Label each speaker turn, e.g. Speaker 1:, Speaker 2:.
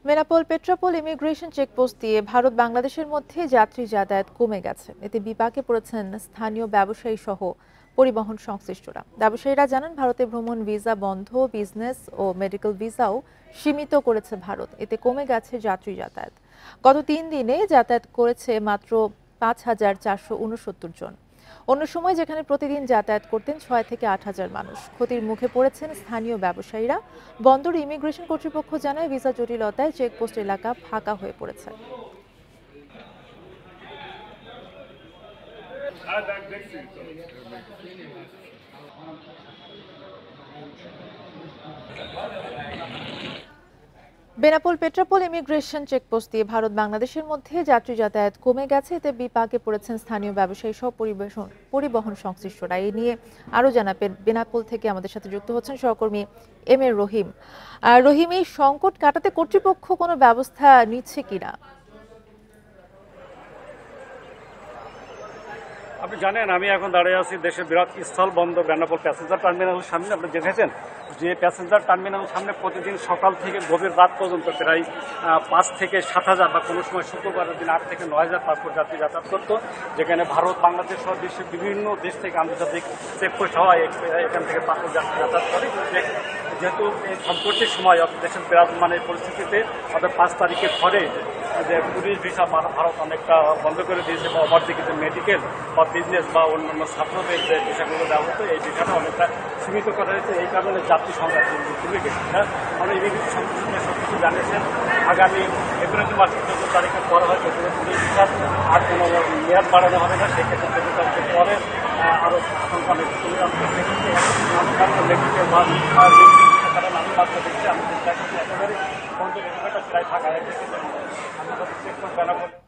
Speaker 1: Benapole Petrapole immigration checkpost দিয়ে ভারত বাংলাদেশের মধ্যে যাত্রী যাতায়াত কমে গেছে। এতে বিপাকে পড়েছেন স্থানীয় ব্যবসায়ী সহ পরিবহন সংশ্লিষ্টরা। ব্যবসায়ীরা জানান, ভারতে ভ্রমণ ভিসা বন্ধ, বিজনেস ও মেডিকেল ভিসাও সীমিত করেছে ভারত। এতে কমে গেছে যাত্রী যাতায়াত। গত 3 দিনে যাতায়াত করেছে মাত্র ৫,৪৬৯ জন। অন্য সময় যেখানে প্রতিদিন যাতায়াত করতেন ৬ থেকে ৮,০০০ মানুষ। ক্ষতির মুখে পড়েছেন স্থানীয় ব্যবসায়ীরা। বন্দর ইমিগ্রেশন কর্তৃপক্ষ জানায়, ভিসা জটিলতায় চেকপোস্ট এলাকা ফাঁকা হয়ে পড়েছে। বেনাপোল পেট্রাপোল ইমিগ্রেশন চেকপোস্ট দিয়ে ভারত বাংলাদেশের মধ্যে যাত্রী যাতায়াত কমে গেছে। এতে বিপাকে পড়েছেন স্থানীয় ব্যবসায়ী সহ পরিবহন সংশ্লিষ্টরা। এই নিয়ে আরো জানাবেন বেনাপোল থেকে আমাদের সাথে যুক্ত হচ্ছেন সহকর্মী এম এ রহিম। রহিম, এই সংকট কাটাতে কর্তৃপক্ষ কোনো ব্যবস্থা নিচ্ছে কিনা?
Speaker 2: আপনি জানেন, আমি এখন দাঁড়িয়ে আছি দেশের বৃহৎ স্থল বন্দর বেনাপোল প্যাসেঞ্জার টার্মিনালের সামনে। আপনি দেখেছেন যে প্যাসেঞ্জার টার্মিনালের সামনে প্রতিদিন সকাল থেকে গভীর রাত পর্যন্ত প্রায় 5 থেকে 7,000 বা কোনো সময় শুক্রবারের দিন 8 থেকে 9,000 পাসপোর্ট যাত্রী যাতায়াত করত, যেখানে ভারত, বাংলাদেশ সহ বিশ্বের বিভিন্ন দেশ থেকে আন্তর্জাতিক চেকপোস্ট হওয়ায় এখান থেকে পাসপোর্ট যাত্রী যাতায়াত করে। যেহেতু এই সম্পর্কের সময় দেশের বিরাজমানের পরিস্থিতিতে অর্থাৎ 5 তারিখের পরে যে টুরিস্ট ভিসা ভারত অনেকটা বন্ধ করে দিয়েছে, বা অপরদিকে যে মেডিকেল বা বিজনেস বা অন্যান্য ছাত্রদের যে ভিসাগুলো দেওয়া হতো, এই ভিসাটা অনেকটা সীমিত করা হয়েছে। এই কারণে যাত্রী সংখ্যা কমে গেছে। আমরা ইমিগ্রেশন সংশ্লিষ্ট সবকিছু জানিয়েছেন, আগামী এপ্রিল মাসের 14 তারিখের পর হয়তো কোনো টুরিস্ট ভিসার আর কোনো মেয়াদ বাড়ানো হবে না। সেক্ষেত্রে 14 তারিখের পরে আরও সংখ্যা বেশি কমে আসবে। সেক্ষেত্রে মেডিকেল বা কারণ আমি মাত্র দেখছি, আমি চেষ্টা করছি একেবারে বন্ধ প্রায় থাকা আমি চেক করবো।